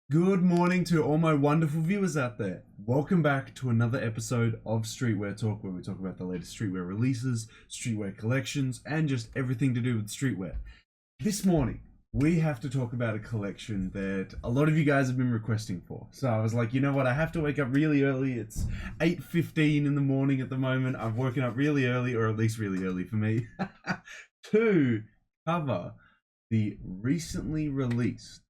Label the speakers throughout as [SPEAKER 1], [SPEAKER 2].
[SPEAKER 1] Good morning to all my wonderful viewers out there. Welcome back to another episode of Streetwear Talk, where we talk about the latest streetwear releases, streetwear collections, and just everything to do with streetwear. This morning, we have to talk about a collection that a lot of you guys have been requesting for. So I was like, you know what, I have to wake up really early. It's 8:15 in the morning at the moment. I've woken up really early, or at least really early for me, to cover the recently released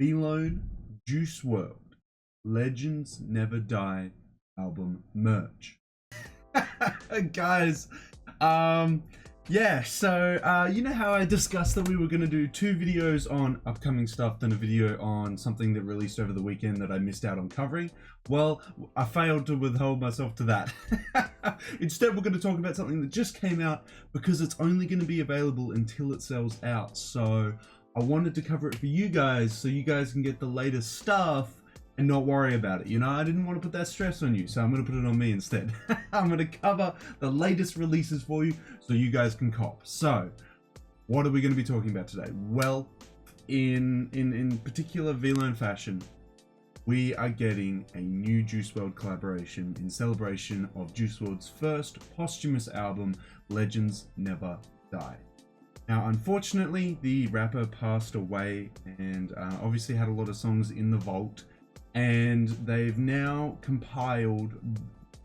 [SPEAKER 1] Vlone Juice WRLD Legends Never Die album merch. Guys, you know how I discussed that we were going to do 2 videos on upcoming stuff, then a video on something that released over the weekend that I missed out on covering? Well, I failed to withhold myself to that. Instead, we're going to talk about something that just came out because it's only going to be available until it sells out. So I wanted to cover it for you guys so you guys can get the latest stuff and not worry about it. You know, I didn't want to put that stress on you, so I'm going to put it on me instead. I'm going to cover the latest releases for you so you guys can cop. So, what are we going to be talking about today? Well, in particular Vlone fashion, we are getting a new Juice WRLD collaboration in celebration of Juice WRLD's first posthumous album, Legends Never Die. Now, unfortunately, the rapper passed away and obviously had a lot of songs in the vault, and they've now compiled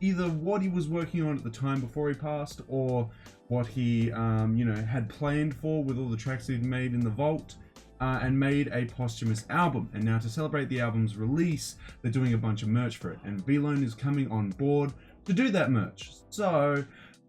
[SPEAKER 1] either what he was working on at the time before he passed, or what he had planned for with all the tracks he'd made in the vault, and made a posthumous album. And now, to celebrate the album's release, they're doing a bunch of merch for it, and Vlone is coming on board to do that merch. So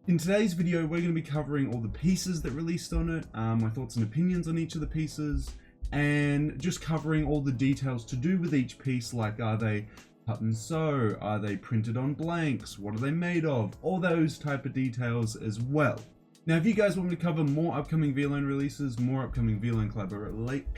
[SPEAKER 1] in today's video, we're going to be covering all the pieces that released on it, my thoughts and opinions on each of the pieces, and just covering all the details to do with each piece, like are they cut and sew, are they printed on blanks, what are they made of, all those type of details as well. Now, if you guys want me to cover more upcoming Vlone releases, more upcoming Vlone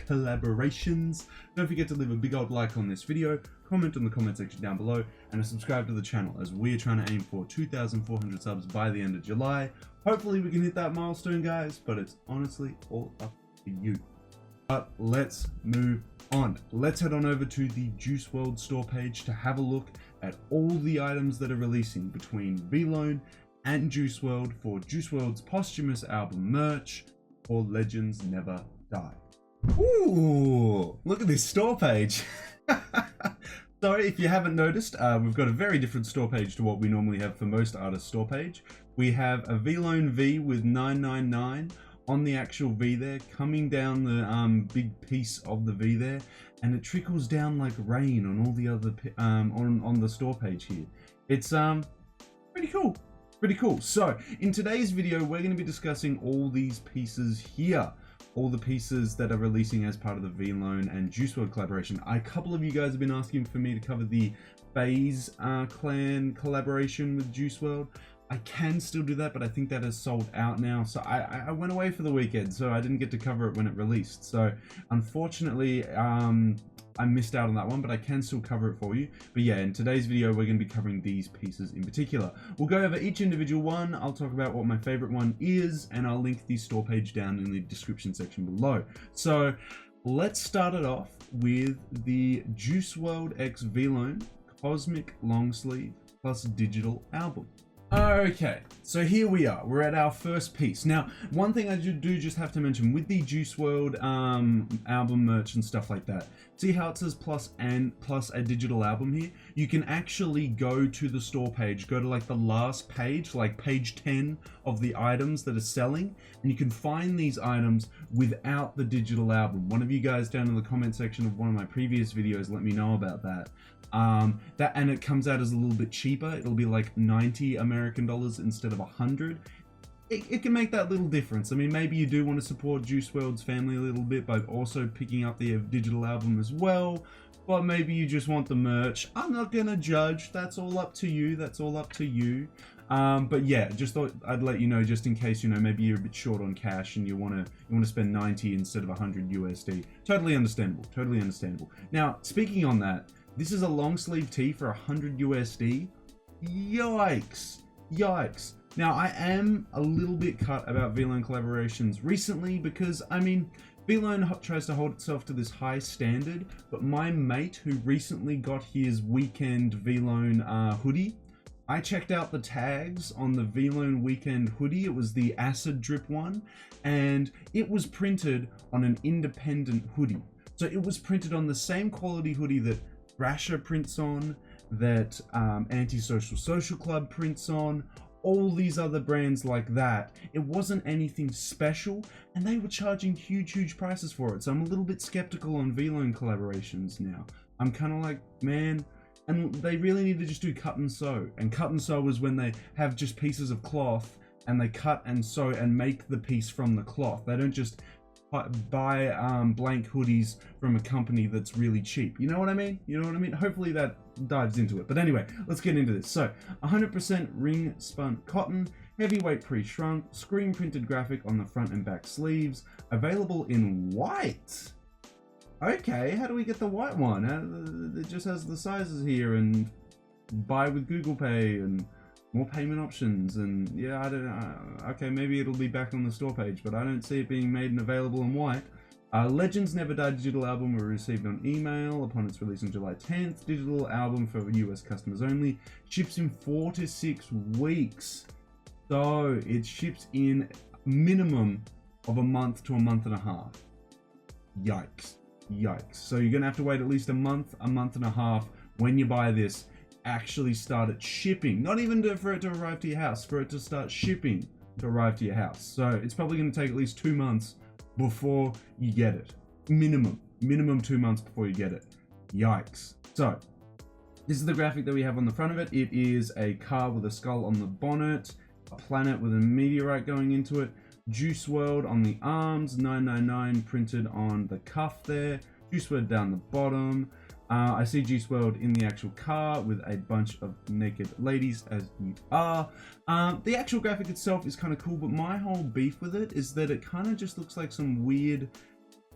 [SPEAKER 1] collaborations, don't forget to leave a big old like on this video, comment in the comment section down below, and subscribe to the channel, as we are trying to aim for 2,400 subs by the end of July. Hopefully we can hit that milestone, guys, but it's honestly all up to you. But let's move on. Let's head on over to the Juice WRLD store page to have a look at all the items that are releasing between Vlone and Juice WRLD for Juice WRLD's posthumous album merch for Legends Never Die. Ooh, look at this store page. So if you haven't noticed, we've got a very different store page to what we normally have for most artists' store page. We have a Vlone V with 999 on the actual V there, coming down the big piece of the V there, and it trickles down like rain on all the other on the store page here. It's pretty cool. Pretty cool. So in today's video, we're going to be discussing all these pieces here, all the pieces that are releasing as part of the Vlone and Juice WRLD collaboration. A couple of you guys have been asking for me to cover the FaZe clan collaboration with Juice WRLD. I can still do that, but I think that has sold out now. So I went away for the weekend, so I didn't get to cover it when it released. So unfortunately, I missed out on that one, but I can still cover it for you. But yeah, in today's video, we're going to be covering these pieces in particular. We'll go over each individual one. I'll talk about what my favorite one is, and I'll link the store page down in the description section below. So let's start it off with the Juice WRLD x Vlone Cosmic Long Sleeve plus Digital album. Okay, so here we are. We're at our first piece. Now, one thing I do just have to mention with the Juice WRLD album merch and stuff like that, see how it says plus a digital album here? You can actually go to the store page, go to like the last page, like page 10 of the items that are selling, and you can find these items without the digital album. One of you guys down in the comment section of one of my previous videos let me know about that. And it comes out as a little bit cheaper. It'll be like 90 American dollars instead of 100. It can make that little difference. I mean, maybe you do want to support Juice WRLD's family a little bit by also picking up the digital album as well, but maybe you just want the merch. I'm not gonna judge. That's all up to you. That's all up to you. But yeah, just thought I'd let you know, just in case, you know, maybe you're a bit short on cash and you want to spend 90 instead of 100 USD. Totally understandable. Totally understandable. Now, speaking on that, this is a long sleeve tee for 100 USD. Yikes. Yikes. Now, I am a little bit cut about Vlone collaborations recently because, I mean, Vlone tries to hold itself to this high standard, but my mate who recently got his weekend Vlone hoodie, I checked out the tags on the Vlone weekend hoodie. It was the acid drip one, and it was printed on an independent hoodie. So it was printed on the same quality hoodie that Thrasher prints on, that Antisocial Social Club prints on, all these other brands like that. It wasn't anything special, and they were charging huge prices for it. So I'm a little bit skeptical on Vlone collaborations now. I'm kind of like, man, and they really need to just do cut and sew. And cut and sew is when they have just pieces of cloth and they cut and sew and make the piece from the cloth. They don't just buy blank hoodies from a company that's really cheap. You know what I mean? You know what I mean? Hopefully that dives into it. But anyway, let's get into this. So 100% ring spun cotton, heavyweight pre-shrunk, screen printed graphic on the front and back sleeves, available in white. Okay, how do we get the white one? It just has the sizes here and buy with Google Pay and more payment options, and yeah, I don't know. Okay, maybe it'll be back on the store page, but I don't see it being made and available in white. Legends Never Die digital album were received on email upon its release on July 10th. Digital album for US customers only. Ships in 4 to 6 weeks. So it ships in minimum of a month to a month and a half. Yikes. So you're gonna have to wait at least a month and a half when you buy this. Actually started shipping, not even for it to arrive to your house, for it to start shipping to arrive to your house. So it's probably going to take at least 2 months before you get it. Minimum 2 months before you get it. Yikes. So this is the graphic that we have on the front of it. It is a car with a skull on the bonnet, a planet with a meteorite going into it, Juice WRLD on the arms, 999 printed on the cuff there, Juice WRLD down the bottom. I see Juice WRLD in the actual car with a bunch of naked ladies, as you are. The actual graphic itself is kind of cool, but my whole beef with it is that it kind of just looks like some weird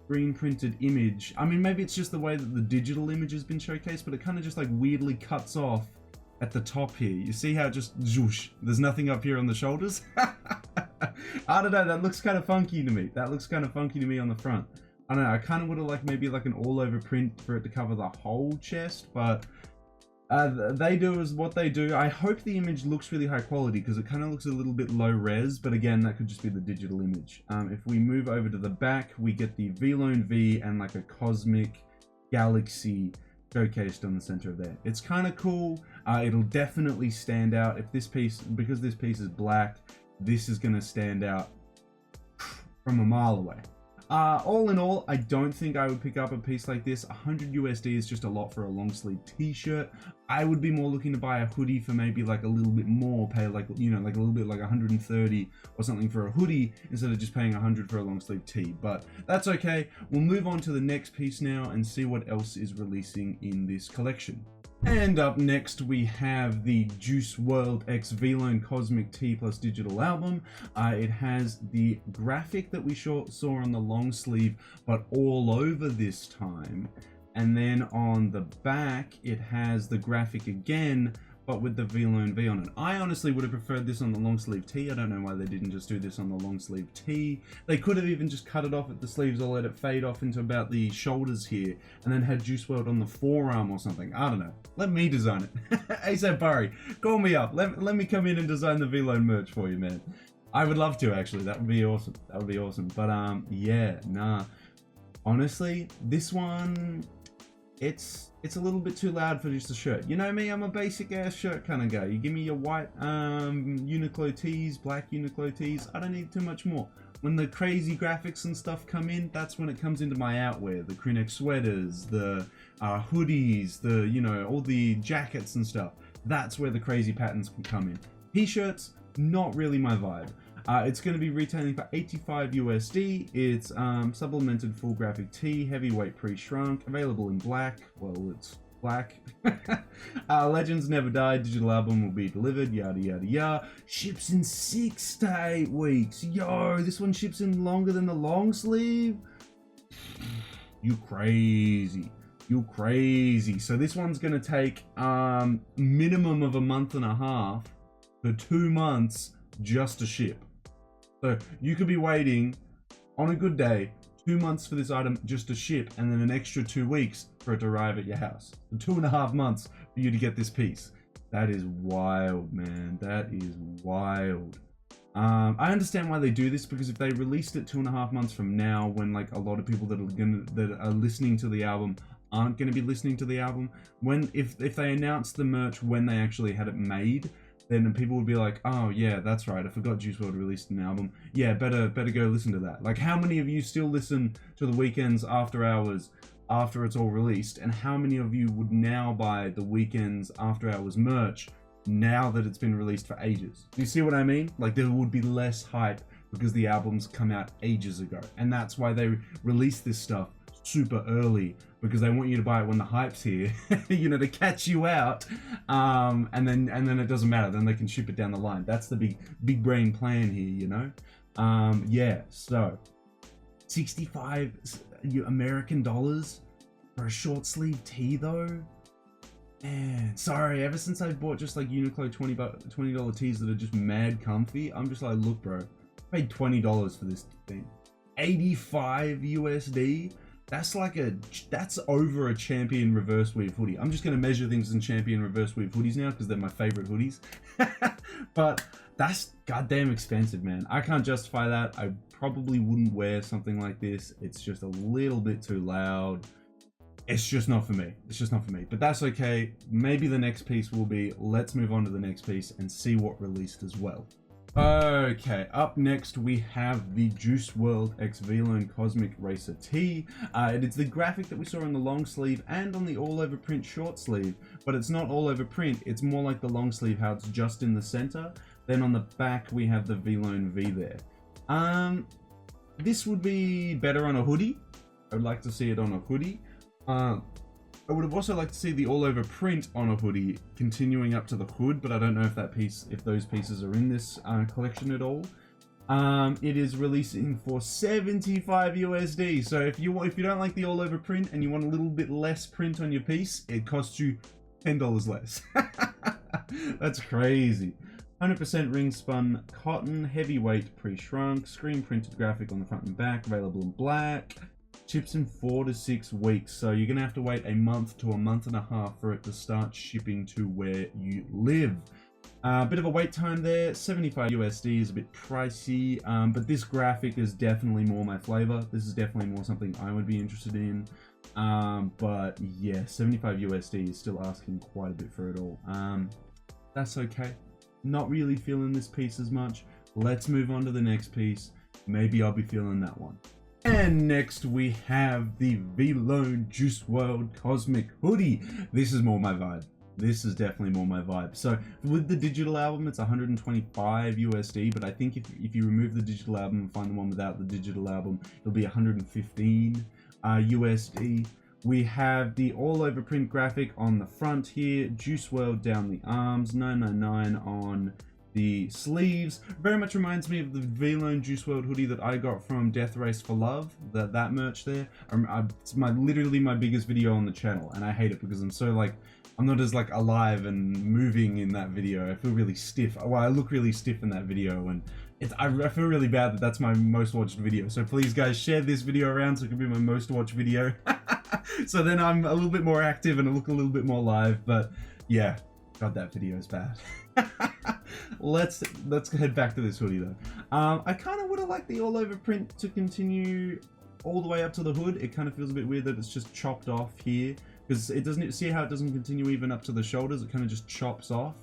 [SPEAKER 1] screen printed image. I mean, maybe it's just the way that the digital image has been showcased, but it kind of just like weirdly cuts off at the top here. You see how it just zhoosh, there's nothing up here on the shoulders? I don't know, that looks kind of funky to me. That looks kind of funky to me on the front. I don't know, I kind of would have liked maybe like an all over print for it to cover the whole chest, but they do is what they do. I hope the image looks really high quality because it kind of looks a little bit low res, but again, that could just be the digital image. If we move over to the back, we get the Vlone V and like a cosmic galaxy showcased on the center of there. It's kind of cool. It'll definitely stand out if this piece, because this piece is black, this is going to stand out from a mile away. All in all, I don't think I would pick up a piece like this. 100 USD is just a lot for a long sleeve t-shirt. I would be more looking to buy a hoodie for maybe like a little bit more, pay like, you know, like a little bit like 130 or something for a hoodie instead of just paying 100 for a long sleeve tee, but that's okay. We'll move on to the next piece now and see what else is releasing in this collection. And up next we have the Juice WRLD X Vlone Cosmic Tee plus digital album. It has the graphic that we saw on the long sleeve, but all over this time. And then on the back, it has the graphic again, but with the Vlone V on it. I honestly would have preferred this on the long sleeve tee. I don't know why they didn't just do this on the long sleeve tee. They could have even just cut it off at the sleeves or let it fade off into about the shoulders here, and then had Juice WRLD on the forearm or something. I don't know. Let me design it. ASAP Barry, call me up. Let me come in and design the Vlone merch for you, man. I would love to, actually. That would be awesome. That would be awesome. But yeah, nah. Honestly, this one, it's a little bit too loud for just a shirt. You know me, I'm a basic ass shirt kind of guy. You give me your white Uniqlo tees, black Uniqlo tees, I don't need too much more. When the crazy graphics and stuff come in, that's when it comes into my outwear. The crew neck sweaters, the hoodies, the, you know, all the jackets and stuff. That's where the crazy patterns can come in. T-shirts, not really my vibe. It's going to be retailing for 85 USD. It's supplemented full graphic tee, heavyweight pre-shrunk, available in black. Well, it's black. Legends Never Die digital album will be delivered, yada yada yada. Ships in 6 to 8 weeks. Yo, this one ships in longer than the long sleeve. You crazy. You crazy. So this one's going to take minimum of a month and a half to 2 months just to ship. So you could be waiting on a good day 2 months for this item just to ship, and then an extra 2 weeks for it to arrive at your house. So 2.5 months for you to get this piece. That is wild, man. That is wild. I understand why they do this, because if they released it 2.5 months from now, when like a lot of people that are listening to the album aren't gonna be listening to the album, if they announced the merch when they actually had it made, then people would be like, oh yeah, that's right, I forgot Juice WRLD released an album. Yeah, better go listen to that. Like, how many of you still listen to the Weeknd's After Hours after it's all released, and how many of you would now buy the Weeknd's After Hours merch now that it's been released for ages? Do you see what I mean? Like, there would be less hype because the albums come out ages ago, and that's why they release this stuff super early, because they want you to buy it when the hype's here, you know, to catch you out, and then it doesn't matter, then they can ship it down the line. That's the big brain plan here, you know. Yeah, so 65 American dollars for a short sleeve tee though. Man, sorry, ever since I bought just like Uniqlo $20 tees that are just mad comfy, I'm just like, look bro, I paid $20 for this thing. 85 USD. That's over a Champion reverse weave hoodie. I'm just gonna measure things in Champion reverse weave hoodies now because they're my favorite hoodies. But that's goddamn expensive, man. I can't justify that. I probably wouldn't wear something like this. It's just a little bit too loud. It's just not for me. It's just not for me. But that's okay. Maybe the next piece will be, let's move on to the next piece and see what released as well. Okay, up next we have the Juice WRLD x Vlone Cosmic Racer tee. It's the graphic that we saw on the long sleeve and on the all over print short sleeve, but it's not all over print, it's more like the long sleeve, how it's just in the center. Then on the back we have the Vlone V there. This would be better on a hoodie. I would like to see it on a hoodie. I would have also liked to see the all over print on a hoodie continuing up to the hood, but I don't know if those pieces are in this collection at all. It is releasing for 75 USD. So if you don't like the all over print and you want a little bit less print on your piece, it costs you $10 less. That's crazy. 100% ring spun cotton, heavyweight pre-shrunk, screen printed graphic on the front and back, available in black. Ships in 4 to 6 weeks, so you're gonna have to wait a month to a month and a half for it to start shipping to where you live. Bit of a wait time there. 75 USD is a bit pricey, but this graphic is definitely more my flavor. This is definitely more something I would be interested in. But yeah, 75 USD is still asking quite a bit for it all. That's okay. Not really feeling this piece as much. Let's move on to the next piece. Maybe I'll be feeling that one. And next we have the Vlone Juice WRLD Cosmic Hoodie. This is more my vibe. This is definitely more my vibe. So with the digital album, it's 125 USD, but I think if you remove the digital album and find the one without the digital album, it'll be 115 USD. We have the all over print graphic on the front here, Juice WRLD down the arms, 999 on the sleeves. Very much reminds me of the Vlone Juice WRLD hoodie that I got from Death Race for Love, that merch there. It's literally my biggest video on the channel, and I hate it because I'm not as alive and moving in that video. I feel really stiff. Well, I look really stiff in that video, and I feel really bad that that's my most watched video. So please guys, share this video around so it can be my most watched video. So then I'm a little bit more active and I look a little bit more live. But yeah, God, that video is bad. Let's head back to this hoodie though. I kind of would have liked the all over print to continue all the way up to the hood. It kind of feels a bit weird that it's just chopped off here, because it doesn't, see how it doesn't continue even up to the shoulders, it kind of just chops off.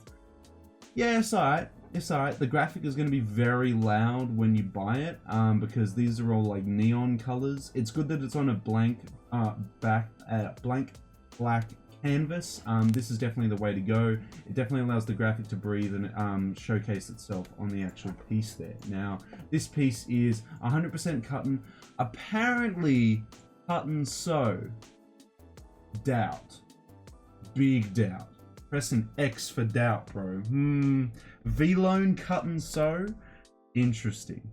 [SPEAKER 1] Yeah, it's alright. It's alright. The graphic is going to be very loud when you buy it, because these are all like neon colors. It's good that it's on a blank black canvas. This is definitely the way to go. It definitely allows the graphic to breathe and showcase itself on the actual piece there. Now, this piece is 100% cotton. Apparently, cotton sew. Doubt. Big doubt. Press an X for doubt, bro. Vlone cotton sew. Interesting.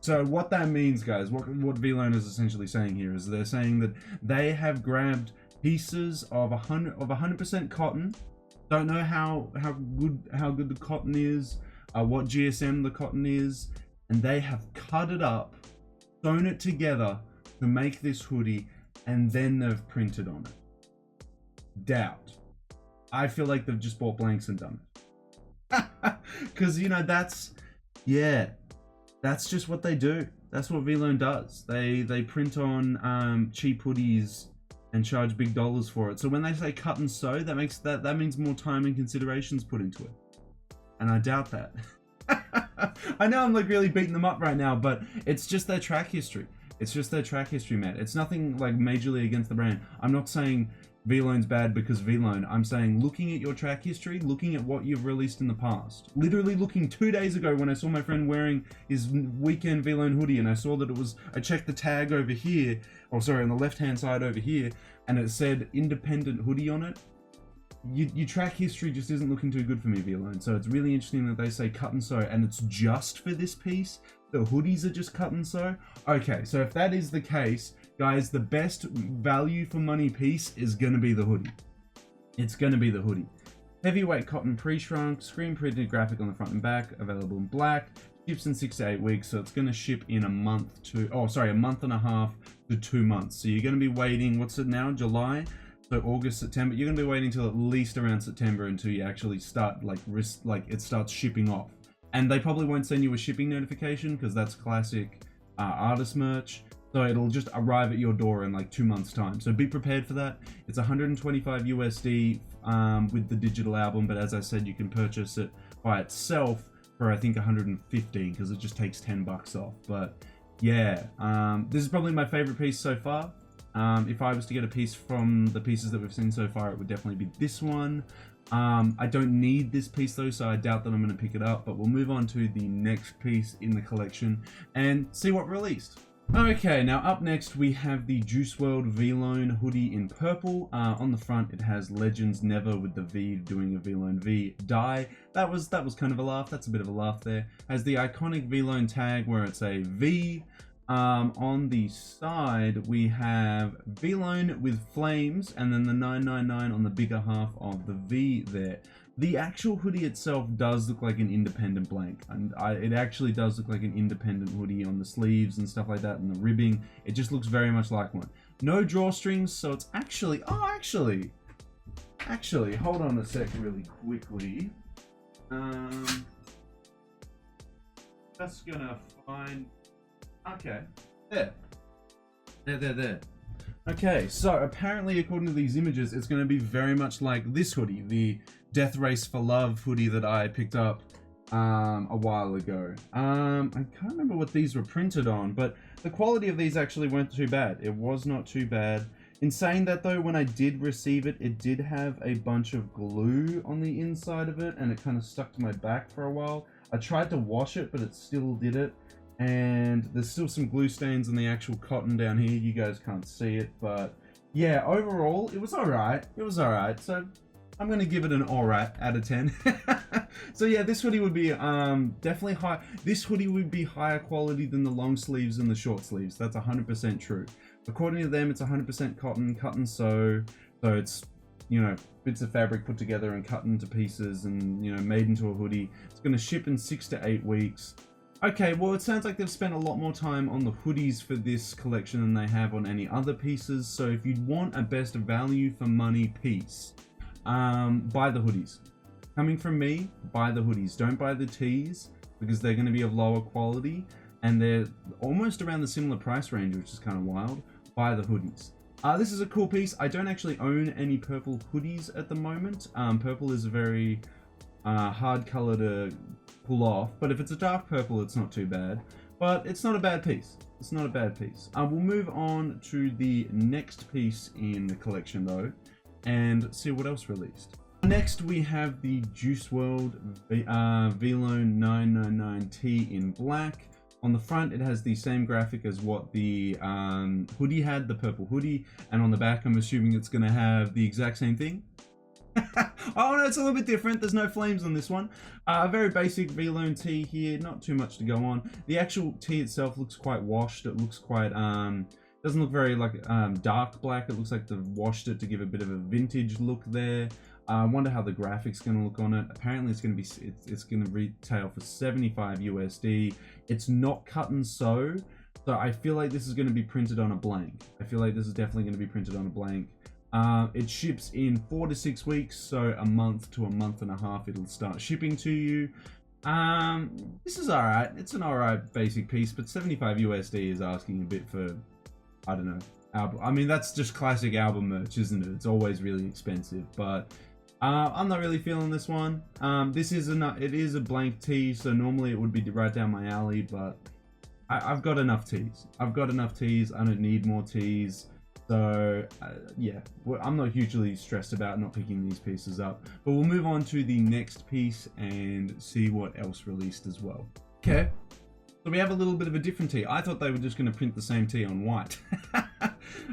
[SPEAKER 1] So what that means, guys, what Vlone is essentially saying here is they're saying that they have grabbed pieces of 100% cotton. Don't know how good the cotton is, what GSM the cotton is, and they have cut it up sewn it together to make this hoodie, and then they've printed on it. Doubt. I feel like they've just bought blanks and done it. Because, you know, that's just what they do. That's what Vlone does. They print on cheap hoodies and charge big dollars for it. So when they say cut and sew, that means more time and considerations put into it. And I doubt that. I know I'm like really beating them up right now, but it's just their track history. It's just their track history, man. It's nothing like majorly against the brand. I'm not saying Vlone's bad because Vlone. I'm saying looking at your track history, looking at what you've released in the past. Literally looking 2 days ago when I saw my friend wearing his weekend Vlone hoodie, and I saw that it was, I checked the tag over here, or sorry, on the left-hand side over here, and it said independent hoodie on it. Your track history just isn't looking too good for me, Vlone. So it's really interesting that they say cut and sew, and it's just for this piece. The hoodies are just cut and sew. Okay, so if that is the case, guys, the best value for money piece is gonna be the hoodie. It's gonna be the hoodie. Heavyweight cotton pre-shrunk, screen printed graphic on the front and back, available in black, ships in 6 to 8 weeks, so it's gonna ship in a month and a half to 2 months. So you're gonna be waiting, what's it now, July? So August, September, you're gonna be waiting till at least around September until you actually start it starts shipping off. And they probably won't send you a shipping notification because that's classic artist merch. So it'll just arrive at your door in like 2 months time. So be prepared for that. It's 125 USD with the digital album, but as I said, you can purchase it by itself for I think 115 because it just takes 10 bucks off. But yeah, this is probably my favorite piece so far. If I was to get a piece from the pieces that we've seen so far, it would definitely be this one. I don't need this piece though, so I doubt that I'm going to pick it up, but we'll move on to the next piece in the collection and see what released. Okay, now up next we have the Juice WRLD Vlone hoodie in purple. On the front it has Legends Never with the V doing a Vlone V die. That was kind of a laugh. That's a bit of a laugh there. Has the iconic Vlone tag where it's a V. On the side we have Vlone with flames and then the 999 on the bigger half of the V there. The actual hoodie itself does look like an independent blank, and it actually does look like an independent hoodie on the sleeves and stuff like that, and the ribbing. It just looks very much like one. No drawstrings, so it's actually, actually, hold on a sec really quickly. Just gonna find, okay, there. Okay, so apparently according to these images, it's going to be very much like this hoodie, the Death Race for Love hoodie that I picked up a while ago. I can't remember what these were printed on, but the quality of these actually weren't too bad. It was not too bad. In saying that though, when I did receive it, it did have a bunch of glue on the inside of it, and it kind of stuck to my back for a while. I tried to wash it, but it still did it. And there's still some glue stains on the actual cotton down here. You guys can't see it, but yeah, overall, it was alright. It was alright. So I'm going to give it an alright out of 10. So yeah, this hoodie would be definitely high. This hoodie would be higher quality than the long sleeves and the short sleeves. That's 100% true. According to them, it's 100% cotton, cut and sew. So it's, you know, bits of fabric put together and cut into pieces and, you know, made into a hoodie. It's going to ship in 6 to 8 weeks. Okay, well, it sounds like they've spent a lot more time on the hoodies for this collection than they have on any other pieces. So if you'd want a best value for money piece, buy the hoodies. Coming from me, buy the hoodies. Don't buy the tees because they're going to be of lower quality and they're almost around the similar price range, which is kind of wild. Buy the hoodies. This is a cool piece. I don't actually own any purple hoodies at the moment. Purple is a very hard color to pull off, but if it's a dark purple, it's not too bad. But it's not a bad piece. It's not a bad piece. We'll move on to the next piece in the collection though, and see what else released. Next we have the Juice WRLD Vlone 999T in black. On the front, it has the same graphic as what the hoodie had, the purple hoodie, and on the back, I'm assuming it's going to have the exact same thing. Oh no, it's a little bit different. There's no flames on this one. A very basic Vlone tee here, not too much to go on. The actual tee itself looks quite washed. It looks quite doesn't look very like dark black. It looks like they've washed it to give a bit of a vintage look there. I wonder how the graphics going to look on it. Apparently it's going to be it's going to retail for 75 USD. It's not cut and sew, So I feel like this is going to be printed on a blank. I feel like this is definitely going to be printed on a blank. It ships in 4 to 6 weeks, so a month to a month and a half it'll start shipping to you. This is alright. It's an alright basic piece, but 75 USD is asking a bit for, I don't know, album. I mean, that's just classic album merch, isn't it? It's always really expensive, but I'm not really feeling this one. It is a blank tee, so normally it would be right down my alley, but I've got enough tees. I've got enough tees. I don't need more tees. So yeah, I'm not hugely stressed about not picking these pieces up, but we'll move on to the next piece and see what else released as well. Okay, so we have a little bit of a different tee. I thought they were just going to print the same tee on white.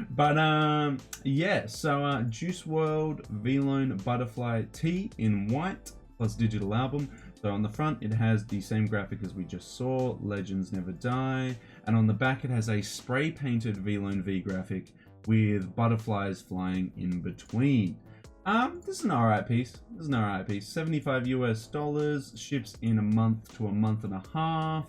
[SPEAKER 1] But yeah, so Juice WRLD Vlone Butterfly tee in white plus digital album. So on the front it has the same graphic as we just saw, Legends Never Die, and on the back it has a spray painted Vlone V graphic with butterflies flying in between. This is an alright piece. 75 US dollars, ships in a month to a month and a half.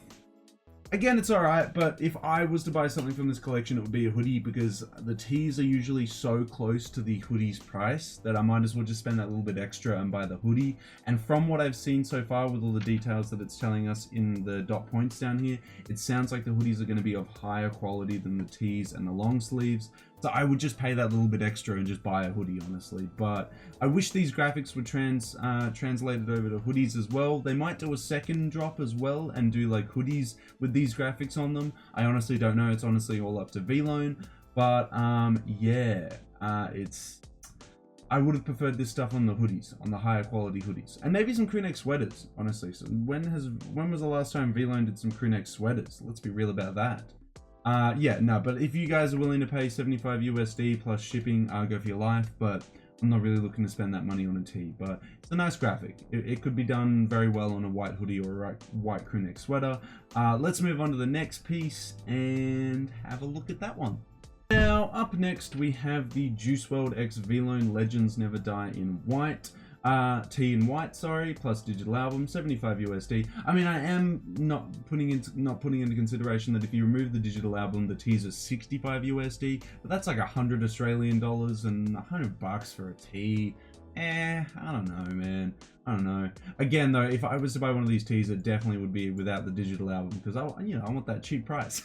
[SPEAKER 1] Again, it's alright, but if I was to buy something from this collection, it would be a hoodie, because the tees are usually so close to the hoodie's price that I might as well just spend that little bit extra and buy the hoodie. And from what I've seen so far with all the details that it's telling us in the dot points down here, it sounds like the hoodies are going to be of higher quality than the tees and the long sleeves. So I would just pay that little bit extra and just buy a hoodie, honestly. But I wish these graphics were translated over to hoodies as well. They might do a second drop as well and do like hoodies with these graphics on them. I honestly don't know. It's honestly all up to Vlone. But yeah, I would have preferred this stuff on the hoodies, on the higher quality hoodies, and maybe some crew neck sweaters. Honestly, so when was the last time Vlone did some crew neck sweaters? Let's be real about that. Yeah, no, but if you guys are willing to pay 75 USD plus shipping, go for your life, but I'm not really looking to spend that money on a tee. But it's a nice graphic. It could be done very well on a white hoodie or a white crew neck sweater. Let's move on to the next piece and have a look at that one. Now, up next, we have the Juice WRLD X Vlone Legends Never Die in white. Tee in white, sorry, plus digital album, 75 USD. I mean, I am not putting into consideration that if you remove the digital album, the tees are 65 USD, but that's like 100 Australian dollars and $100 for a tee. I don't know, man. I don't know. Again, though, if I was to buy one of these tees, it definitely would be without the digital album, because I want that cheap price.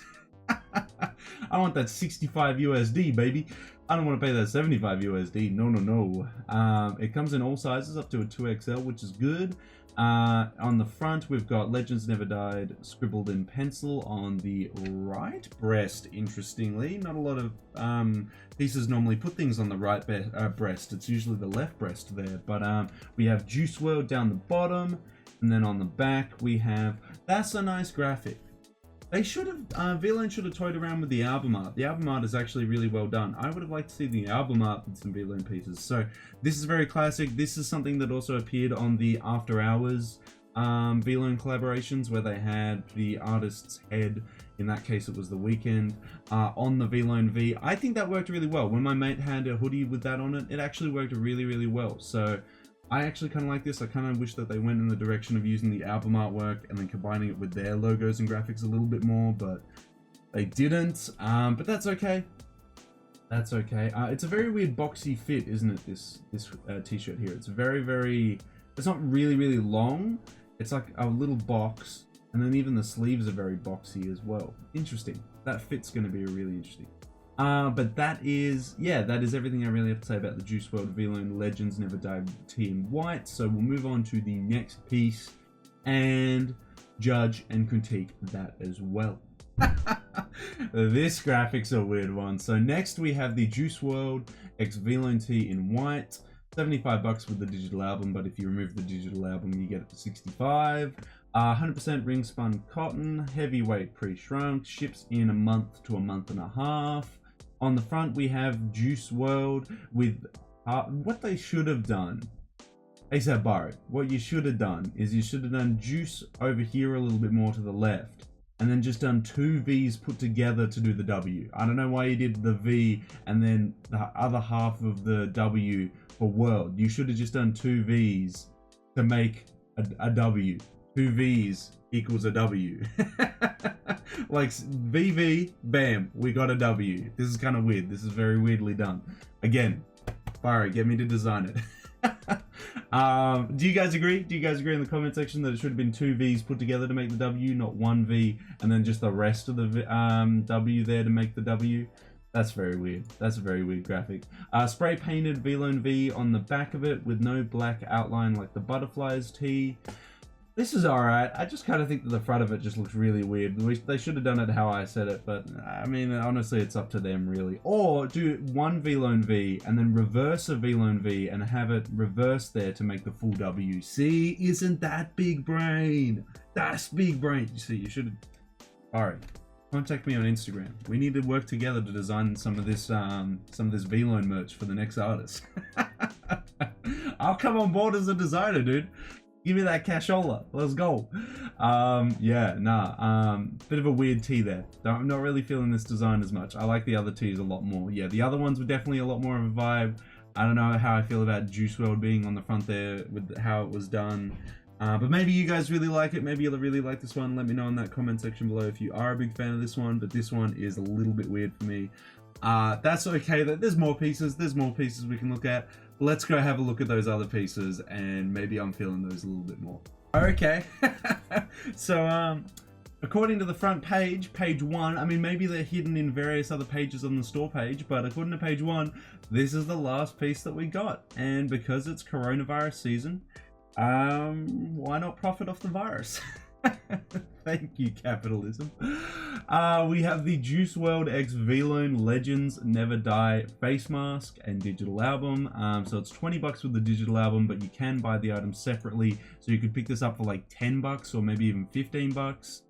[SPEAKER 1] I want that 65 USD, baby. I don't want to pay that 75 USD. No. It comes in all sizes up to a 2XL, which is good. On the front, we've got Legends Never Died scribbled in pencil on the right breast, interestingly. Not a lot of pieces normally put things on the right breast. It's usually the left breast there. But we have Juice WRLD down the bottom. And then on the back, we have... That's a nice graphic. They should have, Vlone should have toyed around with the album art. The album art is actually really well done. I would have liked to see the album art with some Vlone pieces. So this is very classic. This is something that also appeared on the After Hours Vlone collaborations, where they had the artist's head, in that case it was The Weeknd, on the Vlone V. I think that worked really well. When my mate had a hoodie with that on it, it actually worked really, really well. So I actually kind of like this. I kind of wish that they went in the direction of using the album artwork and then combining it with their logos and graphics a little bit more, but they didn't. But that's okay. That's okay. It's a very weird boxy fit, isn't it, this t-shirt here? It's very, it's not really long. It's like a little box, and then even the sleeves are very boxy as well. Interesting. That fit's going to be really interesting. But that is everything I really have to say about the Juice WRLD Vlone Legends Never Die tee in white. So we'll move on to the next piece and judge and critique that as well. This graphic's a weird one. So next we have the Juice WRLD X Vlone tee in white. $75 with the digital album, but if you remove the digital album, you get it for 65. 100% ring spun cotton, heavyweight pre-shrunk, ships in a month to a month and a half. On the front, we have Juice WRLD with what they should have done. ASAP Bari, what you should have done is you should have done Juice over here a little bit more to the left, and then just done two V's put together to do the W. I don't know why you did the V and then the other half of the W for World. You should have just done two V's to make a W. 2 V's equals a W. Like VV, bam, we got a W. This is kind of weird. This is very weirdly done. Again, Barry, get me to design it. Do you guys agree? Do you guys agree in the comment section that it should have been 2 V's put together to make the W, not 1 V, and then just the rest of the W there to make the W? That's very weird. That's a very weird graphic. Spray painted Vlone V on the back of it with no black outline like the butterflies tee. This is alright. I just kind of think that the front of it just looks really weird. They should have done it how I said it, but I mean, honestly, it's up to them really. Or do one Vlone V and then reverse a Vlone V and have it reverse there to make the full W. See, isn't that big brain? That's big brain. You see, you should. Alright, contact me on Instagram. We need to work together to design some of this Vlone merch for the next artist. I'll come on board as a designer, dude. Give me that cashola. Let's go. Yeah, nah. Bit of a weird tee there. I'm not really feeling this design as much. I like the other tees a lot more. Yeah, the other ones were definitely a lot more of a vibe. I don't know how I feel about Juice WRLD being on the front there with how it was done. But maybe you guys really like it. Maybe you'll really like this one. Let me know in that comment section below if you are a big fan of this one. But this one is a little bit weird for me. That's okay. There's more pieces. There's more pieces we can look at. Let's go have a look at those other pieces, and maybe I'm feeling those a little bit more. Okay. So, according to the front page, page 1, I mean, maybe they're hidden in various other pages on the store page, but according to page 1, this is the last piece that we got. And because it's coronavirus season, why not profit off the virus? Thank you, capitalism. We have the Juice WRLD X Vlone Legends Never Die face mask and digital album. So it's 20 bucks with the digital album, but you can buy the item separately. So you could pick this up for like 10 bucks or maybe even 15 bucks.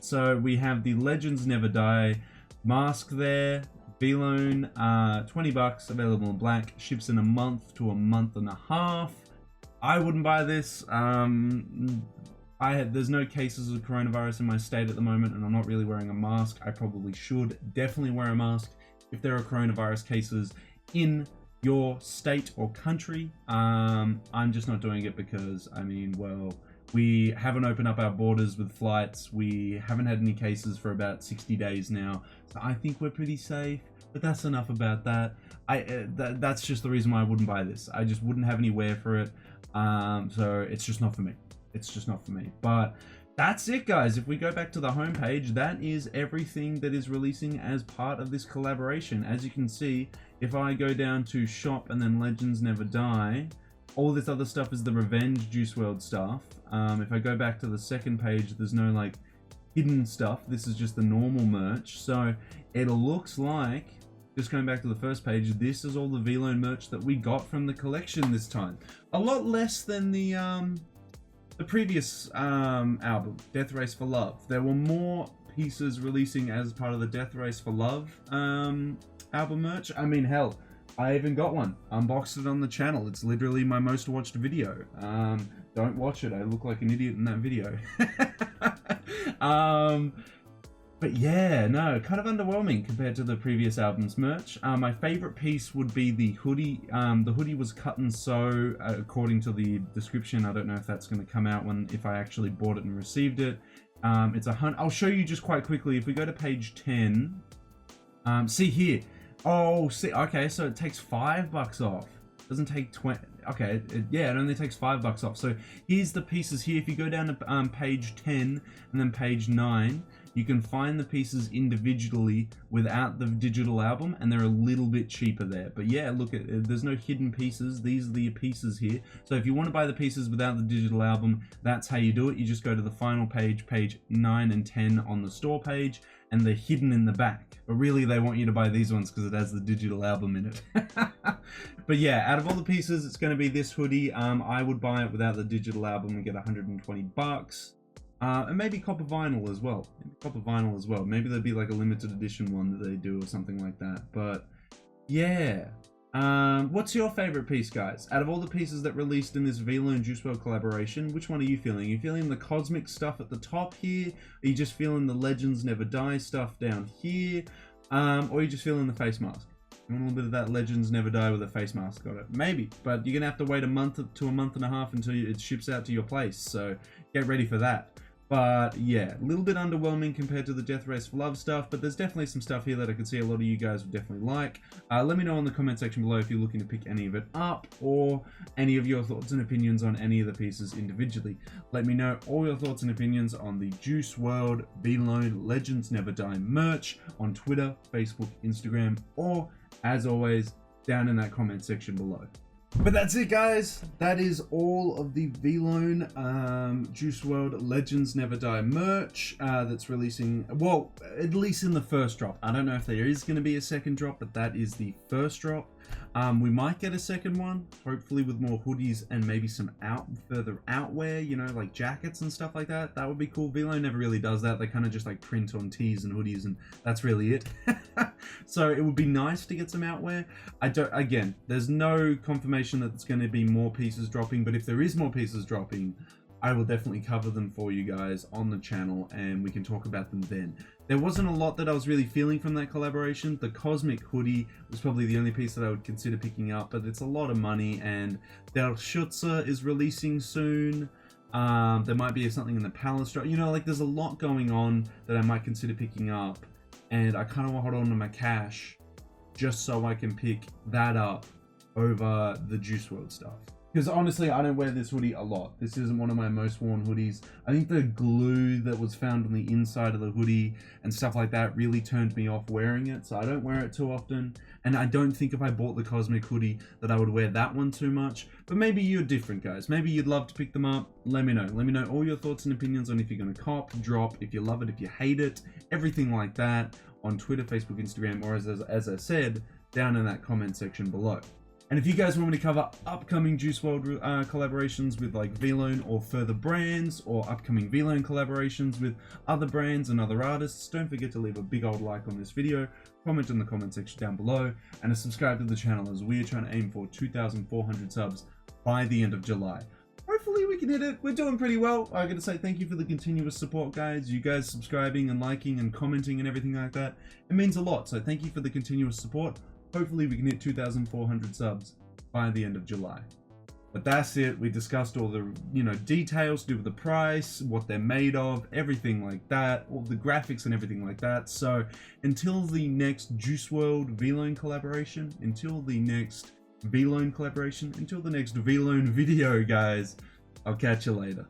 [SPEAKER 1] So we have the Legends Never Die mask there. Vlone, 20 bucks, available in black, ships in a month to a month and a half. I wouldn't buy this. There's no cases of coronavirus in my state at the moment, and I'm not really wearing a mask. I probably should definitely wear a mask if there are coronavirus cases in your state or country. I'm just not doing it because, I mean, well, we haven't opened up our borders with flights. We haven't had any cases for about 60 days now. So I think we're pretty safe, but that's enough about that. That's just the reason why I wouldn't buy this. I just wouldn't have any wear for it. So it's just not for me. It's just not for me. But that's it, guys. If we go back to the homepage, that is everything that is releasing as part of this collaboration. As you can see, if I go down to shop and then Legends Never Die, all this other stuff is the Revenge Juice WRLD stuff. If I go back to the second page, there's no like hidden stuff. This is just the normal merch. So it looks like, just going back to the first page, this is all the Vlone merch that we got from the collection this time. A lot less than the previous album, Death Race for Love. There were more pieces releasing as part of the Death Race for Love album merch. I mean, hell, I even got one. Unboxed it on the channel. It's literally my most watched video. Don't watch it. I look like an idiot in that video. But yeah, no, kind of underwhelming compared to the previous album's merch. My favorite piece would be the hoodie. The hoodie was cut and sew according to the description. I don't know if that's going to come out if I actually bought it and received it. It's I'll show you just quite quickly. If we go to page 10, see here. Oh, see, okay, so it takes $5 off. Doesn't take 20. Okay, yeah, it only takes $5 off. So here's the pieces here. If you go down to page 10 and then page 9, you can find the pieces individually without the digital album, and they're a little bit cheaper there. But yeah, look, there's no hidden pieces. These are the pieces here. So if you want to buy the pieces without the digital album, that's how you do it. You just go to the final page, page 9 and 10 on the store page, and they're hidden in the back. But really, they want you to buy these ones because it has the digital album in it. But yeah, out of all the pieces, it's going to be this hoodie. I would buy it without the digital album and get 120 bucks. And maybe copper vinyl as well. Maybe there'd be like a limited edition one that they do or something like that. But yeah. What's your favorite piece, guys? Out of all the pieces that released in this Vlone Juice WRLD collaboration, which one are you feeling? Are you feeling the cosmic stuff at the top here? Are you just feeling the Legends Never Die stuff down here? Or are you just feeling the face mask? You want a little bit of that Legends Never Die with a face mask on it? Maybe, but you're gonna have to wait a month to a month and a half until it ships out to your place, so get ready for that. But yeah, a little bit underwhelming compared to the Death Race for Love stuff, but there's definitely some stuff here that I can see a lot of you guys would definitely like. Let me know in the comment section below if you're looking to pick any of it up, or any of your thoughts and opinions on any of the pieces individually. Let me know all your thoughts and opinions on the Juice WRLD Vlone Legends Never Die merch on Twitter, Facebook, Instagram, or as always, down in that comment section below. But that's it, guys. That is all of the Vlone Juice WRLD Legends Never Die merch that's releasing, well, at least in the first drop. I don't know if there is going to be a second drop, but that is the first drop. We might get a second one, hopefully with more hoodies and maybe some further outwear, you know, like jackets and stuff like that. That would be cool. Vlone never really does that. They kind of just like print on tees and hoodies, and that's really it. So it would be nice to get some outwear. Again, there's no confirmation that it's going to be more pieces dropping, but if there is more pieces dropping, I will definitely cover them for you guys on the channel, and we can talk about them then. There wasn't a lot that I was really feeling from that collaboration. The Cosmic hoodie was probably the only piece that I would consider picking up, but it's a lot of money, and Der Schütze is releasing soon. There might be something in the Palace drop. You know, like there's a lot going on that I might consider picking up, and I kind of want to hold on to my cash just so I can pick that up over the Juice WRLD stuff. Because honestly, I don't wear this hoodie a lot. This isn't one of my most worn hoodies. I think the glue that was found on the inside of the hoodie and stuff like that really turned me off wearing it, so I don't wear it too often. And I don't think if I bought the Cosmic hoodie that I would wear that one too much. But maybe you're different, guys. Maybe you'd love to pick them up. Let me know. Let me know all your thoughts and opinions on if you're going to cop, drop, if you love it, if you hate it, everything like that on Twitter, Facebook, Instagram, or as I said, down in that comment section below. And if you guys want me to cover upcoming Juice WRLD collaborations with like Vlone or further brands, or upcoming Vlone collaborations with other brands and other artists, don't forget to leave a big old like on this video, comment in the comment section down below, and subscribe to the channel, as we are trying to aim for 2,400 subs by the end of July. Hopefully we can hit it. We're doing pretty well. I gotta say thank you for the continuous support, guys. You guys subscribing and liking and commenting and everything like that. It means a lot, so thank you for the continuous support. Hopefully we can hit 2,400 subs by the end of July. But that's it. We discussed all the, you know, details to do with the price, what they're made of, everything like that, all the graphics and everything like that. So until the next Juice WRLD Vlone collaboration, until the next Vlone video, guys, I'll catch you later.